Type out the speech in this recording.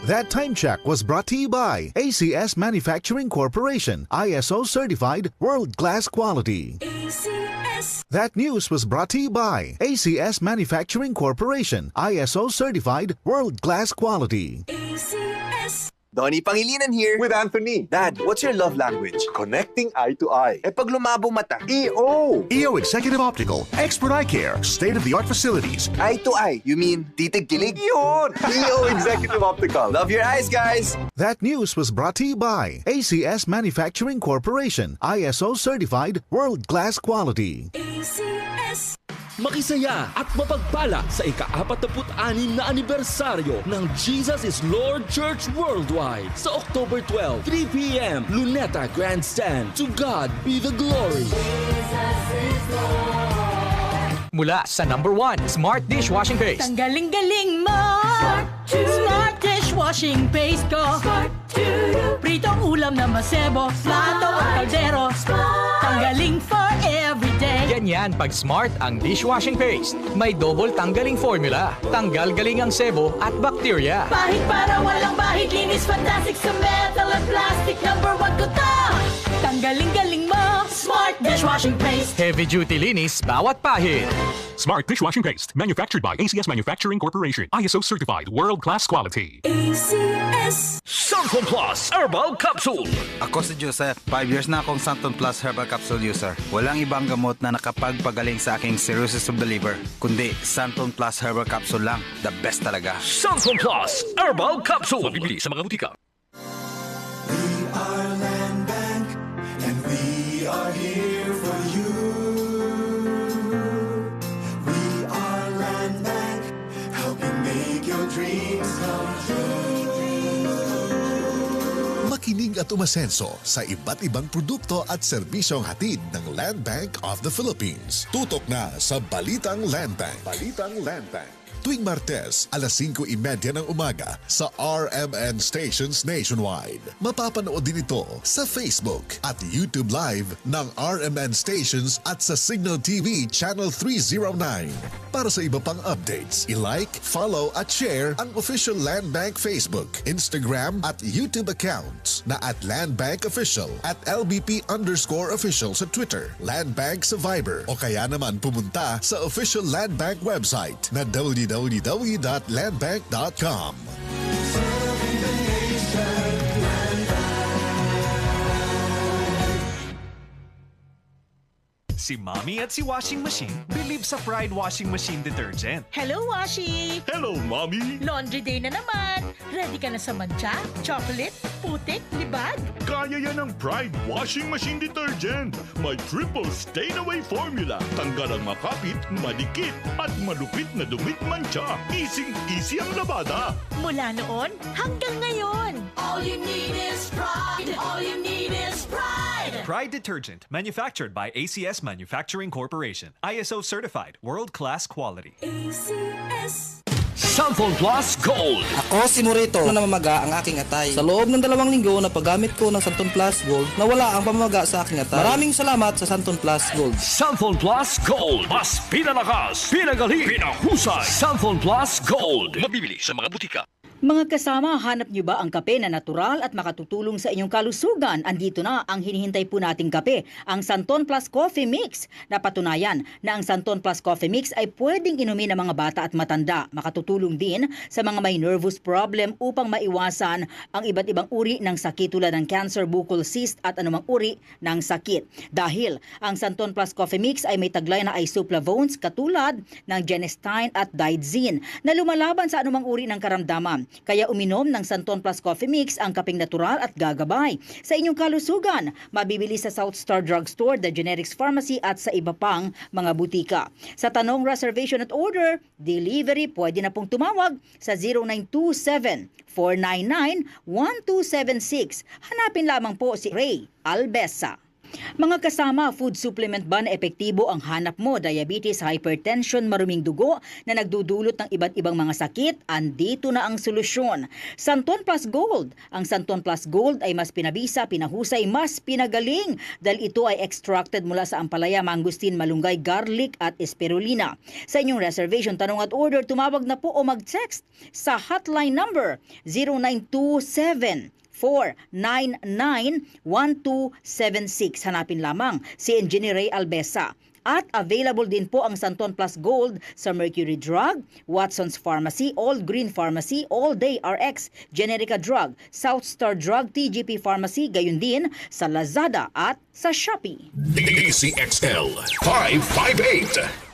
That time check was brought to you by ACS Manufacturing Corporation, ISO certified, world-class quality. ACS. That news was brought to you by ACS Manufacturing Corporation, ISO certified, world-class quality. ACS. Donnie Pangilinan here. With Anthony. Dad, what's your love language? Connecting eye to eye. Pag lumabo mata. EO! EO Executive Optical, expert eye care, state-of-the-art facilities. Eye to eye, you mean titig kilig? Yun! EO Executive Optical. Love your eyes, guys! That news was brought to you by ACS Manufacturing Corporation, ISO certified, world-class quality. ACS. Makisaya at mapagpala sa ika-46 na anibersaryo ng Jesus is Lord Church Worldwide sa October 12, 3 p.m. Luneta Grandstand. To God be the glory. Mula sa #1 Smart Dishwashing Paste. Tanggaling-galing mo! Smart dishwashing paste ko! Pritong ulam na masebo, plato at kaldero. Tanggaling for everyday. Ganyan pag Smart ang dishwashing paste. May double tanggaling formula. Tanggal galing ang sebo at bakterya. Bahid para walang bahid, linis fantastic sa metal at plastic. #1 ko to! Tanggaling-galing mo! Smart dishwashing paste. Heavy duty linis bawat pahid. Smart Dishwashing Paste, manufactured by ACS Manufacturing Corporation, ISO certified, world-class quality. ACS. Santon Plus Herbal Capsule. Ako si Joseph, 5 years na akong Santon Plus Herbal Capsule user. Walang ibang gamot na nakapagpagaling sa aking cirrhosis of the liver, kundi Santon Plus Herbal Capsule lang. The best talaga. Santon Plus Herbal Capsule. Mabibili sa mga butika. We are Land Bank, and we are here for you. We are Land Bank, helping make your dreams come true. Makinig at umasenso sa iba't ibang produkto at serbisyong hatid ng Land Bank of the Philippines. Tutok na sa Balitang Land Bank. Balitang Land Bank. Tuwing Martes, alas 5:30 ng umaga sa RMN Stations Nationwide. Mapapanood din ito sa Facebook at YouTube Live ng RMN Stations at sa Signal TV Channel 309. Para sa iba pang updates, i-like, follow at share ang official Land Bank Facebook, Instagram at YouTube accounts na at Land Bank Official at LBP_official sa Twitter, Land Bank sa Viber o kaya naman pumunta sa official Land Bank website na www.landbank.com. Si Mommy at si Washing Machine believe sa Pride Washing Machine Detergent. Hello, Washi! Hello, Mommy! Laundry day na naman. Ready ka na sa mancha, chocolate, putik, libag? Kaya yan ang Pride Washing Machine Detergent. May triple stain-away formula. Tanggal ang makapit, madikit, at malupit na dumit mancha. Easy ang labada. Mula noon hanggang ngayon. All you need is pride. All you need is pride. Pride Detergent, manufactured by ACS Manufacturing Corporation. ISO certified, world-class quality. ACS. Santon Plus Gold. Ako si Morito na namamaga ang aking atay. Sa loob ng 2 linggo na paggamit ko ng Santon Plus Gold, nawala ang pamamaga sa aking atay. Maraming salamat sa Santon Plus Gold. Santon Plus Gold. Mas pinalakas, pinagaling, pinahusay. Santon Plus Gold. Mabibili sa mga butika. Mga kasama, hanap niyo ba ang kape na natural at makatutulong sa inyong kalusugan? Andito na ang hinihintay po nating kape, ang Santon Plus Coffee Mix. Napatunayan na ang Santon Plus Coffee Mix ay pwedeng inumin ng mga bata at matanda. Makatutulong din sa mga may nervous problem upang maiwasan ang iba't ibang uri ng sakit tulad ng cancer, bukol cyst at anumang uri ng sakit. Dahil ang Santon Plus Coffee Mix ay may taglay na isoflavones katulad ng genistein at didzin na lumalaban sa anumang uri ng karamdaman. Kaya uminom ng Santon Plus Coffee Mix ang kapeng natural at gagabay sa inyong kalusugan. Mabibili sa South Star Drugstore, The Generics Pharmacy at sa iba pang mga butika. Sa tanong, reservation at order, delivery, pwede na pong tumawag sa 0927-499-1276. Hanapin lamang po si Ray Albesa. Mga kasama, food supplement ba na epektibo ang hanap mo? Diabetes, hypertension, maruming dugo na nagdudulot ng iba't ibang mga sakit? Andito na ang solusyon. Santon Plus Gold. Ang Santon Plus Gold ay mas pinabisa, pinahusay, mas pinagaling dahil ito ay extracted mula sa ampalaya, mangustin, malunggay, garlic at spirulina. Sa inyong reservation, tanong at order, tumawag na po o mag-text sa hotline number 0927-499-1276. Hanapin lamang si Engineer Ray Albesa. At available din po ang Santon Plus Gold sa Mercury Drug, Watson's Pharmacy, All Green Pharmacy, All Day RX, Generica Drug, South Star Drug, TGP Pharmacy, gayon din sa Lazada at sa Shopee. DCXL 558.